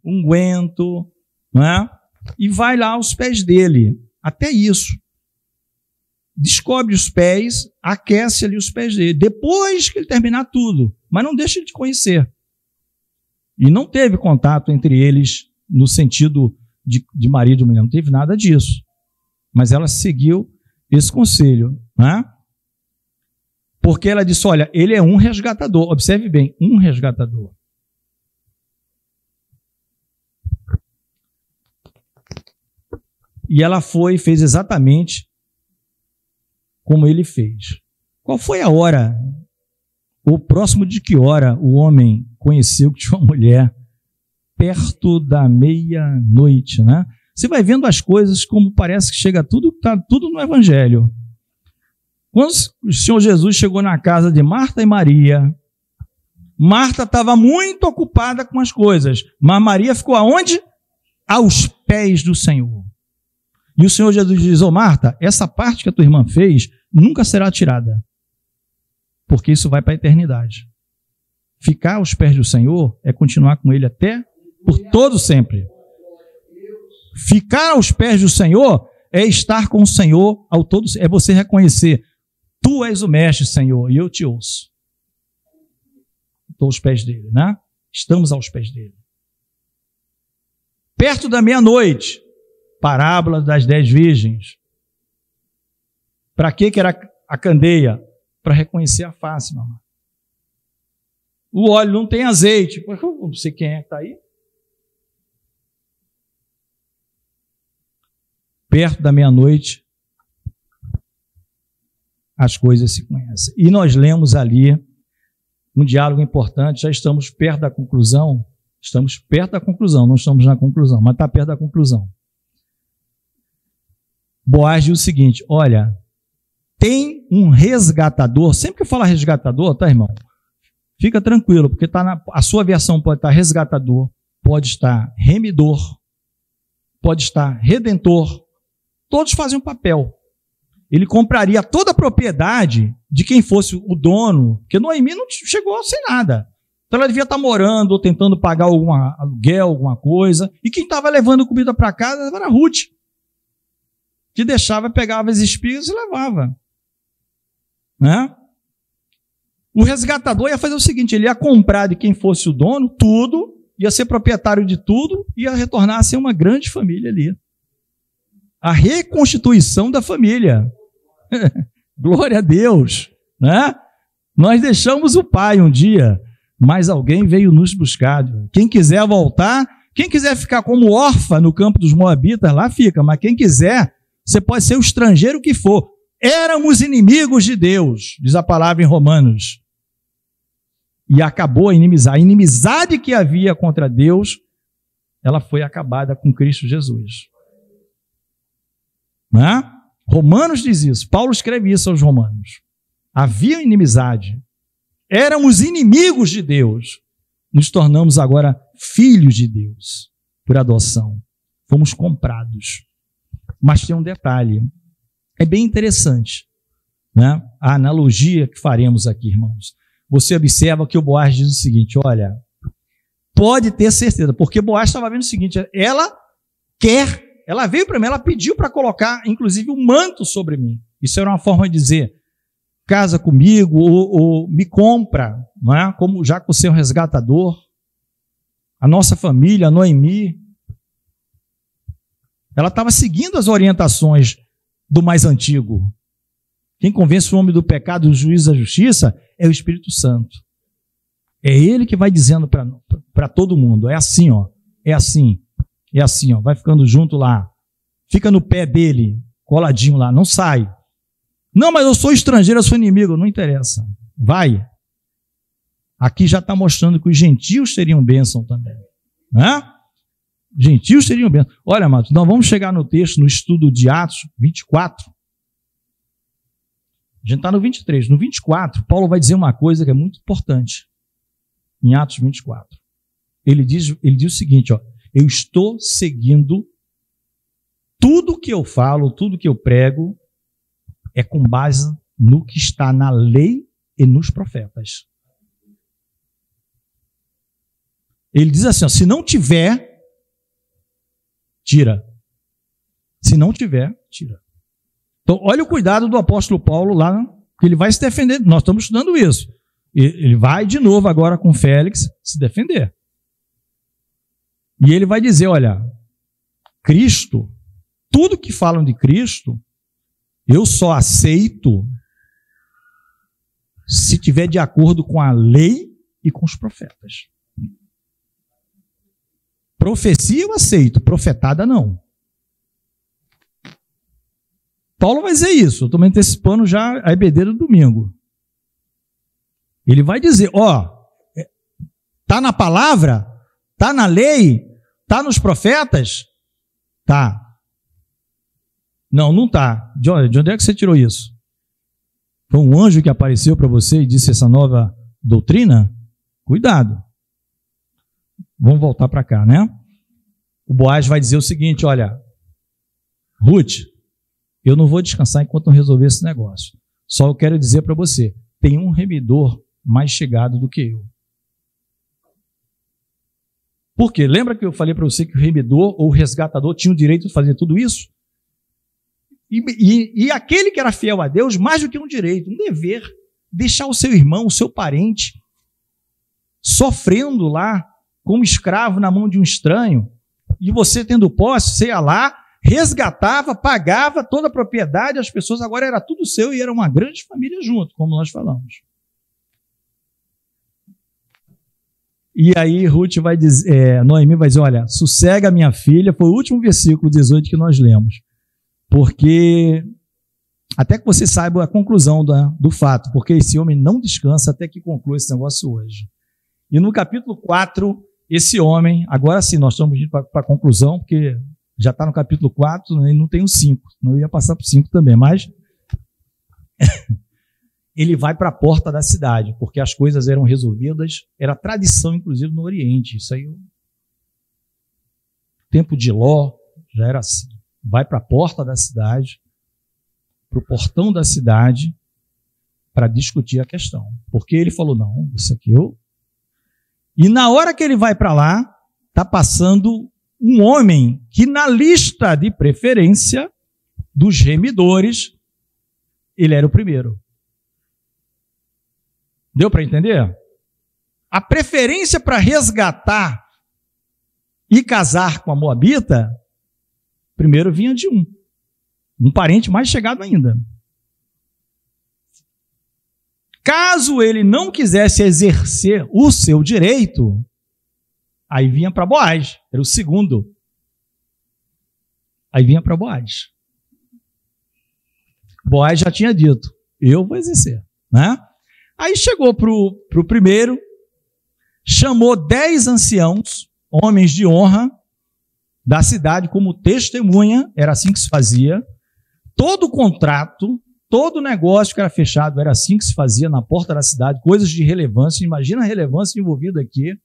unguento, não é? E vai lá aos pés dele. Até isso. Descobre os pés, aquece ali os pés dele. Depois que ele terminar tudo. Mas não deixa ele te conhecer. E não teve contato entre eles no sentido de marido e mulher. Não teve nada disso. Mas ela seguiu esse conselho. Né? Porque ela disse, olha, ele é um resgatador. Observe bem, um resgatador. E ela foi e fez exatamente como ele fez. Qual foi a hora, ou próximo de que hora, o homem conheceu que tinha uma mulher? Perto da meia-noite, né? Você vai vendo as coisas como parece que chega tudo, está tudo no Evangelho. Quando o Senhor Jesus chegou na casa de Marta e Maria, Marta estava muito ocupada com as coisas, mas Maria ficou aonde? Aos pés do Senhor. E o Senhor Jesus diz, ô Marta, essa parte que a tua irmã fez nunca será tirada, porque isso vai para a eternidade. Ficar aos pés do Senhor é continuar com Ele até por todo sempre. Ficar aos pés do Senhor é estar com o Senhor ao todo, é você reconhecer, tu és o mestre, Senhor, e eu te ouço. Estou aos pés dele, né? Estamos aos pés dele. Perto da meia-noite, parábola das 10 virgens. Para que era a candeia? Para reconhecer a face, mamãe. O óleo não tem azeite. Eu não sei quem é que está aí. Perto da meia-noite, as coisas se conhecem. E nós lemos ali um diálogo importante, já estamos perto da conclusão. Estamos perto da conclusão, não estamos na conclusão, mas está perto da conclusão. Boaz diz o seguinte, olha, tem um resgatador, sempre que eu falo resgatador, tá, irmão? Fica tranquilo, porque a sua versão pode estar resgatador, pode estar remidor, pode estar redentor, todos fazem um papel. Ele compraria toda a propriedade de quem fosse o dono, porque Noemi não chegou sem nada. Então ela devia estar morando ou tentando pagar algum aluguel, alguma coisa, e quem estava levando comida para casa era Ruth, que deixava, pegava as espigas e levava. Né? O resgatador ia fazer o seguinte, ele ia comprar de quem fosse o dono tudo, ia ser proprietário de tudo, e ia retornar a ser uma grande família ali. A reconstituição da família. Glória a Deus. Né? Nós deixamos o pai um dia, mas alguém veio nos buscar. Quem quiser voltar, quem quiser ficar como órfã no campo dos Moabitas, lá fica, mas quem quiser, você pode ser o estrangeiro que for. Éramos inimigos de Deus, diz a palavra em Romanos. E acabou a inimizade. A inimizade que havia contra Deus, ela foi acabada com Cristo Jesus. Né? Romanos diz isso. Paulo escreve isso aos romanos. Havia inimizade. éramos inimigos de Deus, nos tornamos agora filhos de Deus, por adoção. Fomos comprados. Mas tem um detalhe, é bem interessante, né? A analogia que faremos aqui, irmãos. Você observa que o Boaz diz o seguinte, olha, pode ter certeza, porque Boaz estava vendo o seguinte, ela veio para mim, ela pediu para colocar, inclusive, um manto sobre mim. Isso era uma forma de dizer, casa comigo, ou me compra, não é? Como, já que você é um resgatador. A nossa família, a Noemi, ela estava seguindo as orientações do mais antigo. Quem convence o homem do pecado e o juiz da justiça é o Espírito Santo. É ele que vai dizendo para todo mundo, é assim, ó, é assim, ó, vai ficando junto lá, fica no pé dele, coladinho lá, não sai. Não, mas eu sou estrangeiro, eu sou inimigo, não interessa, vai. Aqui já está mostrando que os gentios teriam bênção também, né? Gentios teriam bênção. Olha, amados, nós vamos chegar no texto, no estudo de Atos 24. A gente está no 23. No 24, Paulo vai dizer uma coisa que é muito importante. Em Atos 24. Ele diz o seguinte, ó, eu estou seguindo tudo que eu falo, tudo que eu prego, é com base no que está na lei e nos profetas. Ele diz assim, ó, se não tiver, tira. Se não tiver, tira. Então, olha o cuidado do apóstolo Paulo lá, que ele vai se defender. Nós estamos estudando isso. Ele vai de novo agora com Félix se defender. E ele vai dizer, olha, Cristo, tudo que falam de Cristo, eu só aceito se tiver de acordo com a lei e com os profetas. Profecia eu aceito, profetada não. Paulo vai dizer isso, eu estou me antecipando já a EBD do domingo. Ele vai dizer, ó, está na palavra, está na lei, está nos profetas? Tá. Não, não está. De onde é que você tirou isso? Foi um anjo que apareceu para você e disse essa nova doutrina? Cuidado. Vamos voltar para cá, né? O Boaz vai dizer o seguinte, olha, Ruth, eu não vou descansar enquanto não resolver esse negócio. Só eu quero dizer para você, tem um remidor mais chegado do que eu. Por quê? Lembra que eu falei para você que o remidor ou o resgatador tinha o direito de fazer tudo isso? E aquele que era fiel a Deus, mais do que um direito, um dever, deixar o seu irmão, o seu parente, sofrendo lá, como escravo na mão de um estranho, e você tendo posse, você ia lá, resgatava, pagava toda a propriedade, as pessoas agora era tudo seu e era uma grande família junto, como nós falamos. E aí Ruth vai dizer, Noemi vai dizer, olha, sossega minha filha, foi o último versículo 18 que nós lemos, porque até que você saiba a conclusão do fato, porque esse homem não descansa até que conclua esse negócio hoje. E no capítulo 4, esse homem, agora sim, nós estamos indo para a conclusão, porque já está no capítulo 4 e não tem o 5, não ia passar para o 5 também, mas ele vai para a porta da cidade, porque as coisas eram resolvidas, era tradição, inclusive, no Oriente. Isso aí, o tempo de Ló já era assim. Vai para a porta da cidade, para o portão da cidade, para discutir a questão. Porque ele falou, não, isso aqui eu... E na hora que ele vai para lá, está passando um homem que na lista de preferência dos remidores, ele era o primeiro. Deu para entender? A preferência para resgatar e casar com a moabita, primeiro vinha de um parente mais chegado ainda. Caso ele não quisesse exercer o seu direito, aí vinha para Boaz, era o segundo. Aí vinha para Boaz. Boaz já tinha dito, eu vou exercer, né? Aí chegou para o primeiro, chamou 10 anciãos, homens de honra, da cidade como testemunha, era assim que se fazia. Todo contrato, todo negócio que era fechado era assim que se fazia na porta da cidade, coisas de relevância. Imagina a relevância envolvida aqui.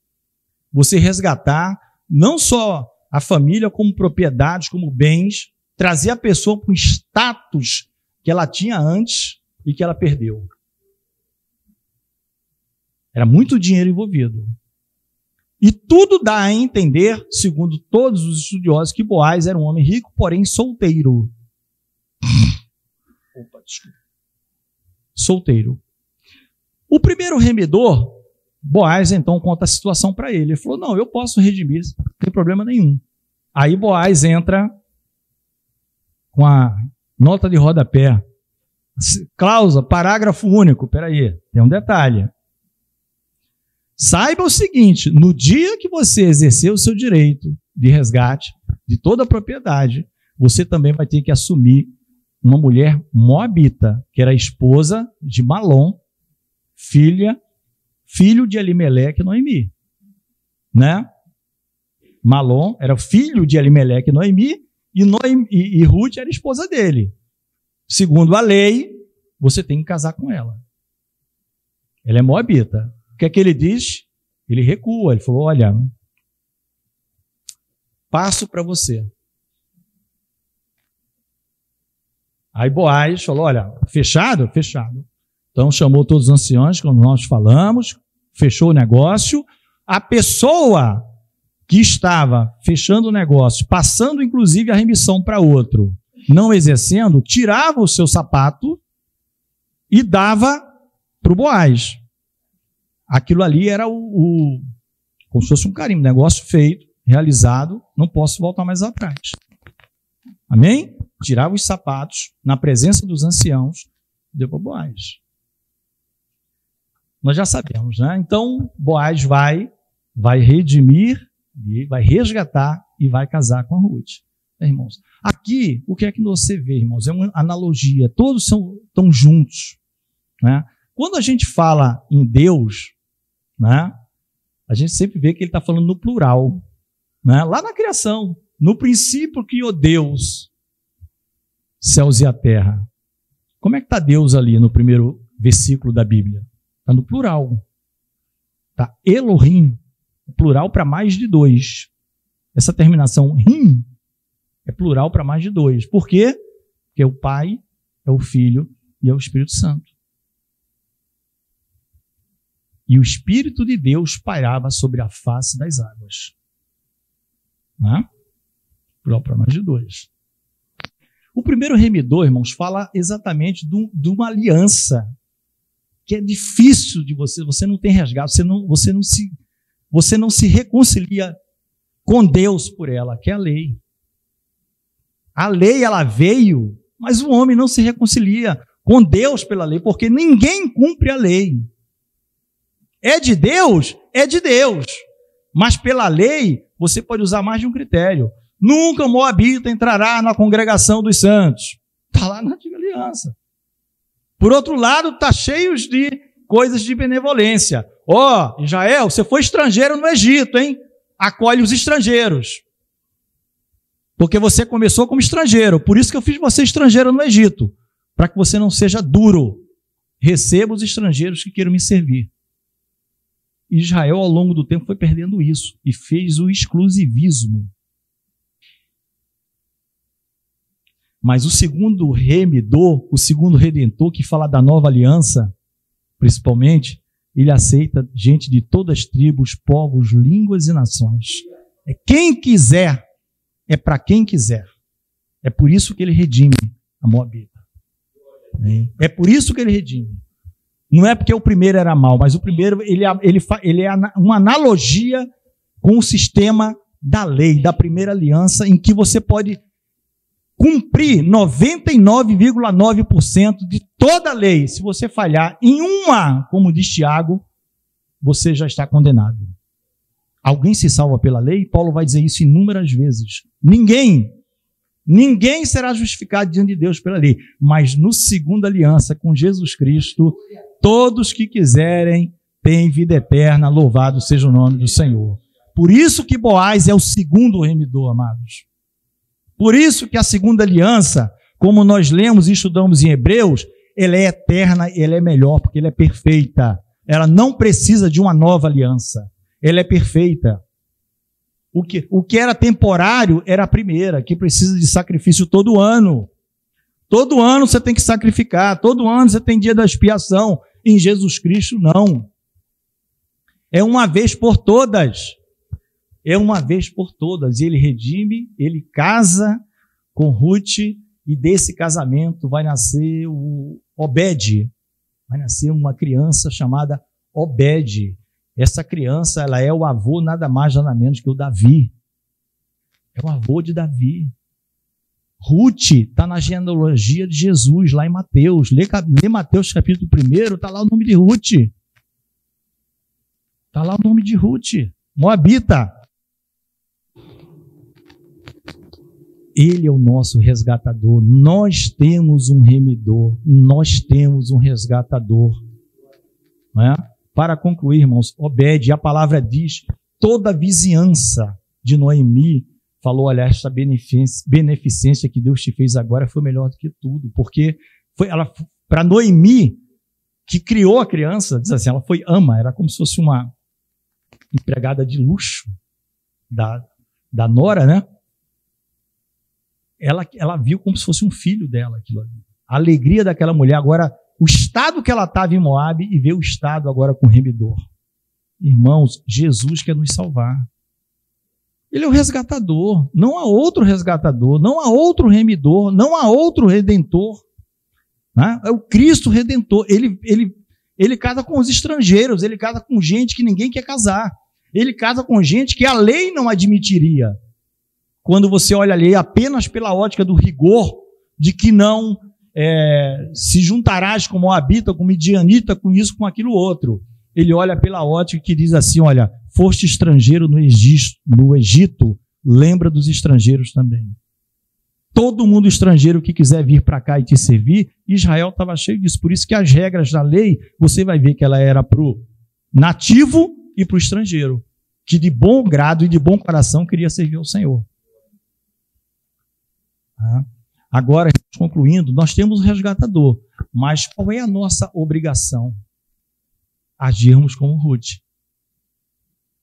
Você resgatar não só a família, como propriedades, como bens, trazer a pessoa para um status que ela tinha antes e que ela perdeu. Era muito dinheiro envolvido. E tudo dá a entender, segundo todos os estudiosos, que Boaz era um homem rico, porém solteiro. Opa, desculpa. Solteiro. O primeiro remidor, Boaz então conta a situação para ele. Ele falou, não, eu posso redimir, não tem problema nenhum. Aí Boaz entra com a nota de rodapé. Cláusula, parágrafo único. Peraí, tem um detalhe. Saiba o seguinte, no dia que você exercer o seu direito de resgate de toda a propriedade, você também vai ter que assumir uma mulher moabita, que era esposa de Malom, filho de Elimeleque e Noemi. Né? Malom era filho de Elimeleque e Noemi, e Ruth era esposa dele. Segundo a lei, você tem que casar com ela. Ela é moabita. O que é que ele diz? Ele recua. Ele falou, olha, passo para você. Aí Boaz falou, olha, fechado? Fechado. Então chamou todos os anciãos, como nós falamos, fechou o negócio. A pessoa que estava fechando o negócio, passando inclusive a remissão para outro, não exercendo, tirava o seu sapato e dava para o Boaz. Aquilo ali era como se fosse um carimbo, negócio feito, realizado, não posso voltar mais atrás. Amém? Tirava os sapatos na presença dos anciãos, deu para Boaz. Nós já sabemos, né? Então, Boaz vai redimir, vai resgatar e vai casar com a Ruth. Irmãos, aqui, o que é que você vê, irmãos? É uma analogia, todos estão juntos, né? Quando a gente fala em Deus, né, a gente sempre vê que ele está falando no plural, né? Lá na criação, no princípio criou Deus, céus e a terra. Como é que está Deus ali no primeiro versículo da Bíblia? Está no plural. Está Elohim, plural para mais de dois. Essa terminação rim é plural para mais de dois. Por quê? Porque é o Pai, é o Filho e é o Espírito Santo. E o Espírito de Deus pairava sobre a face das águas. Né? Plural para mais de dois. O primeiro remidor, irmãos, fala exatamente de uma aliança que é difícil de você não tem resgate, você não se reconcilia com Deus por ela, que é a lei. A lei, ela veio, mas o homem não se reconcilia com Deus pela lei, porque ninguém cumpre a lei. É de Deus? É de Deus. Mas pela lei, você pode usar mais de um critério. Nunca o moabita entrará na congregação dos santos. Está lá na antiga aliança. Por outro lado, está cheio de coisas de benevolência. Ó, Israel, você foi estrangeiro no Egito, hein? Acolhe os estrangeiros. Porque você começou como estrangeiro. Por isso que eu fiz você estrangeiro no Egito. Para que você não seja duro. Receba os estrangeiros que queiram me servir. Israel, ao longo do tempo, foi perdendo isso e fez o exclusivismo. Mas o segundo remidor, o segundo redentor, que fala da nova aliança, principalmente, ele aceita gente de todas as tribos, povos, línguas e nações. É quem quiser, é para quem quiser. É por isso que ele redime a Moabita. É por isso que ele redime. Não é porque o primeiro era mau, mas o primeiro ele é uma analogia com o sistema da lei, da primeira aliança, em que você pode cumprir 99,9% de toda a lei. Se você falhar em uma, como diz Tiago, você já está condenado. Alguém se salva pela lei? Paulo vai dizer isso inúmeras vezes. Ninguém será justificado diante de Deus pela lei. Mas no segundo aliança com Jesus Cristo, todos que quiserem têm vida eterna, louvado seja o nome do Senhor. Por isso que Boaz é o segundo remidor, amados. Por isso que a segunda aliança, como nós lemos e estudamos em Hebreus, ela é eterna, ela é melhor, porque ela é perfeita. Ela não precisa de uma nova aliança. Ela é perfeita. O que era temporário era a primeira, que precisa de sacrifício todo ano. Todo ano você tem que sacrificar, todo ano você tem dia da expiação. Em Jesus Cristo, não. É uma vez por todas. É uma vez por todas. Ele redime, ele casa com Ruth, e desse casamento vai nascer o Obed. Vai nascer uma criança chamada Obed. Essa criança, ela é o avô nada mais, nada menos que o Davi. É o avô de Davi. Ruth está na genealogia de Jesus, lá em Mateus. Lê Mateus capítulo 1, está lá o nome de Ruth. Está lá o nome de Ruth. Moabita. Ele é o nosso resgatador. Nós temos um remidor. Nós temos um resgatador. Não é? Para concluir, irmãos, Obed, a palavra diz, toda a vizinhança de Noemi falou, olha, esta beneficência que Deus te fez agora foi melhor do que tudo, porque foi ela para Noemi, que criou a criança, diz assim, ela foi ama, era como se fosse uma empregada de luxo da nora, né? Ela viu como se fosse um filho dela aquilo ali. A alegria daquela mulher agora, o estado que ela estava em Moabe e ver o estado agora com o remidor. Irmãos, Jesus quer nos salvar. Ele é o resgatador. Não há outro resgatador, não há outro remidor, não há outro redentor. Né? É o Cristo Redentor. Ele casa com os estrangeiros, ele casa com gente que ninguém quer casar. Ele casa com gente que a lei não admitiria. Quando você olha a lei apenas pela ótica do rigor, de que não se juntarás com Moabita, com Midianita, com isso, com aquilo outro. Ele olha pela ótica que diz assim, olha, foste estrangeiro no Egito, lembra dos estrangeiros também. Todo mundo estrangeiro que quiser vir para cá e te servir, Israel estava cheio disso. Por isso que as regras da lei, você vai ver que ela era para o nativo e para o estrangeiro, que de bom grado e de bom coração queria servir ao Senhor. Agora, concluindo, nós temos um resgatador, mas qual é a nossa obrigação? Agirmos como Ruth.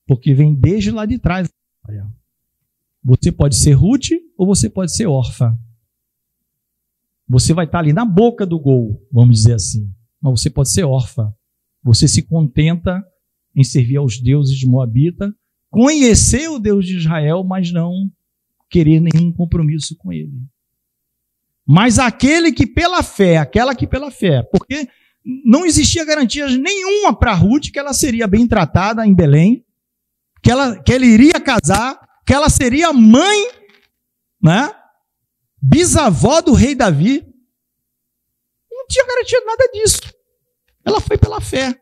Porque vem desde lá de trás. Você pode ser Ruth ou você pode ser órfã. Você vai estar ali na boca do gol, vamos dizer assim. Mas você pode ser órfã. Você se contenta em servir aos deuses de Moabita, conhecer o Deus de Israel, mas não querer nenhum compromisso com ele. Mas aquela que pela fé, porque não existia garantia nenhuma para Ruth que ela seria bem tratada em Belém, que ele iria casar, que ela seria mãe, né, bisavó do rei Davi. Não tinha garantia de nada disso. Ela foi pela fé.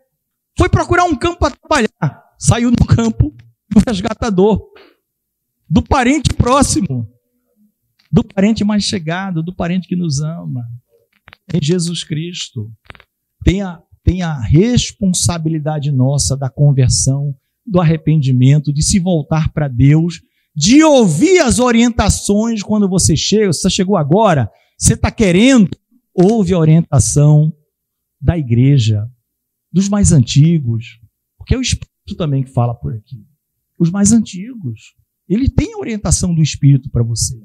Foi procurar um campo para trabalhar. Saiu no campo do resgatador, do parente próximo, do parente mais chegado, do parente que nos ama, em Jesus Cristo. Tem a responsabilidade nossa da conversão, do arrependimento, de se voltar para Deus, de ouvir as orientações quando você chega. Você chegou agora, você está querendo, ouve a orientação da igreja, dos mais antigos, porque é o Espírito também que fala por aqui. Os mais antigos, ele tem a orientação do Espírito para você.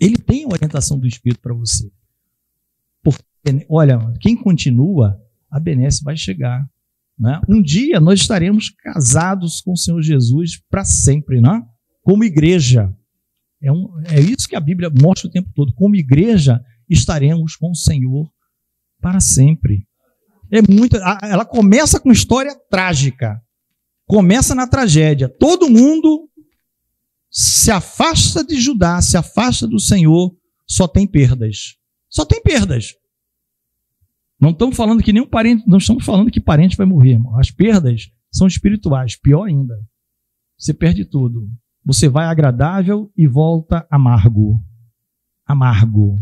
Ele tem a orientação do Espírito para você. Porque, olha, quem continua, a benesse vai chegar. Né? Um dia nós estaremos casados com o Senhor Jesus para sempre, né? Como igreja. É isso que a Bíblia mostra o tempo todo. Como igreja, estaremos com o Senhor para sempre. Ela começa com história trágica. Começa na tragédia. Todo mundo se afasta de Judá, se afasta do Senhor, só tem perdas. Só tem perdas. Não estamos falando que nenhum parente, não estamos falando que parente vai morrer, irmão. As perdas são espirituais, pior ainda. Você perde tudo. Você vai agradável e volta amargo. Amargo.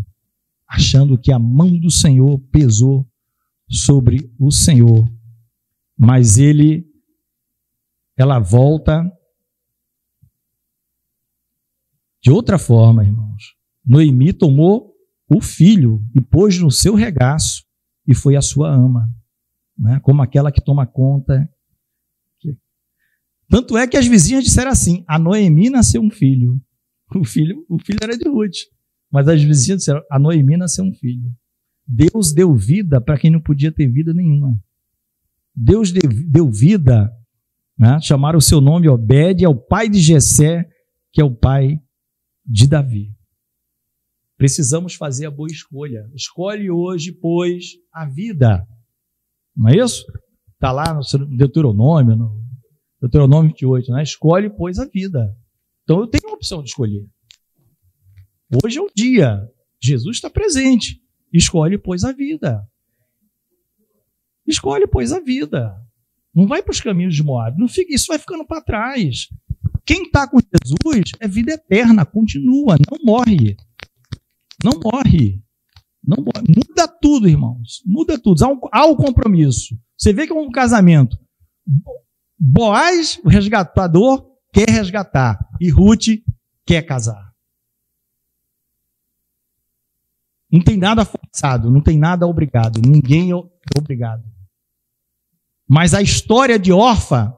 Achando que a mão do Senhor pesou sobre o Senhor. Mas ela volta de outra forma, irmãos. Noemi tomou o filho e pôs no seu regaço e foi a sua ama, né? Como aquela que toma conta. Tanto é que as vizinhas disseram assim: a Noemi nasceu um filho. O filho era de Ruth, mas as vizinhas disseram: a Noemi nasceu um filho. Deus deu vida para quem não podia ter vida nenhuma. Deus deu vida, né? Chamaram o seu nome Obed, é o pai de Jessé, que é o pai de Davi. Precisamos fazer a boa escolha. Escolhe hoje, pois, a vida. Não é isso? Está lá no Deuteronômio, no Deuteronômio 28, né? Escolhe, pois, a vida. Então eu tenho a opção de escolher. Hoje é o dia. Jesus está presente. Escolhe, pois, a vida. Escolhe, pois, a vida. Não vai para os caminhos de Moab. Não fica, isso vai ficando para trás. Quem está com Jesus é vida eterna, continua, não morre. Não morre. Não morre. Muda tudo, irmãos. Muda tudo. Há um compromisso. Você vê que é um casamento. Boaz, o resgatador, quer resgatar. E Ruth quer casar. Não tem nada forçado, não tem nada obrigado. Ninguém é obrigado. Mas a história de Orfa,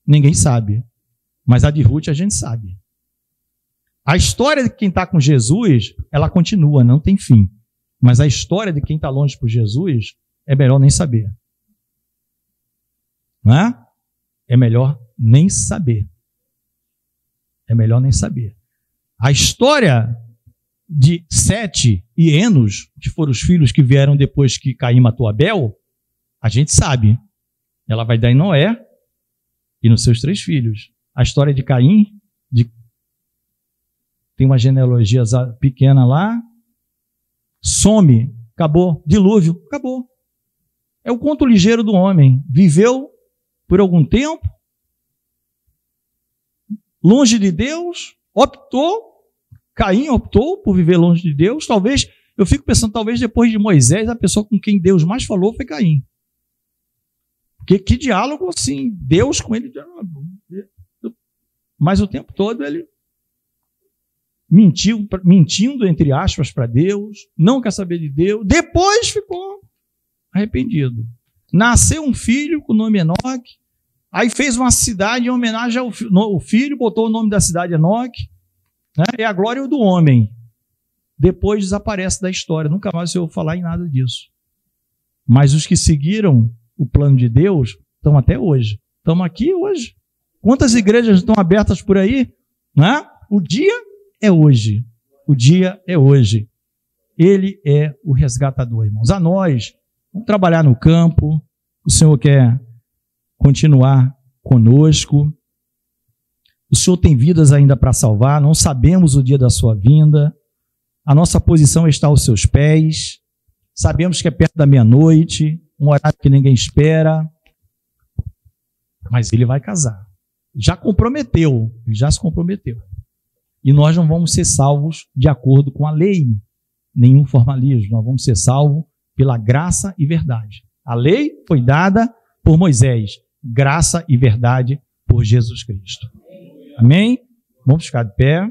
ninguém sabe. Mas a de Ruth a gente sabe. A história de quem está com Jesus, ela continua, não tem fim. Mas a história de quem está longe por Jesus, é melhor nem saber. Não é? É melhor nem saber. É melhor nem saber. A história de Sete e Enos, que foram os filhos que vieram depois que Caim matou Abel, a gente sabe. Ela vai dar em Noé e nos seus 3 filhos. A história de Caim, tem uma genealogia pequena lá, some, acabou, dilúvio, acabou. É o conto ligeiro do homem. Viveu por algum tempo, longe de Deus, Caim optou por viver longe de Deus. Talvez, eu fico pensando, talvez depois de Moisés, a pessoa com quem Deus mais falou foi Caim. Porque que diálogo assim, Deus com ele. Mas o tempo todo ele mentindo, entre aspas, para Deus, não quer saber de Deus, depois ficou arrependido. Nasceu um filho com o nome Enoque, aí fez uma cidade em homenagem ao filho, botou o nome da cidade Enoque, né? É a glória do homem. Depois desaparece da história, nunca mais eu vou falar em nada disso. Mas os que seguiram o plano de Deus estão até hoje. Estamos aqui hoje. Quantas igrejas estão abertas por aí? Né? O dia é hoje. O dia é hoje. Ele é o resgatador, irmãos. A nós, vamos trabalhar no campo. O Senhor quer continuar conosco. O Senhor tem vidas ainda para salvar. Não sabemos o dia da sua vinda. A nossa posição está aos seus pés. Sabemos que é perto da meia-noite, um horário que ninguém espera. Mas ele vai casar. Já comprometeu. Ele já se comprometeu. E nós não vamos ser salvos de acordo com a lei, nenhum formalismo. Nós vamos ser salvos pela graça e verdade. A lei foi dada por Moisés, graça e verdade por Jesus Cristo. Amém? Vamos ficar de pé.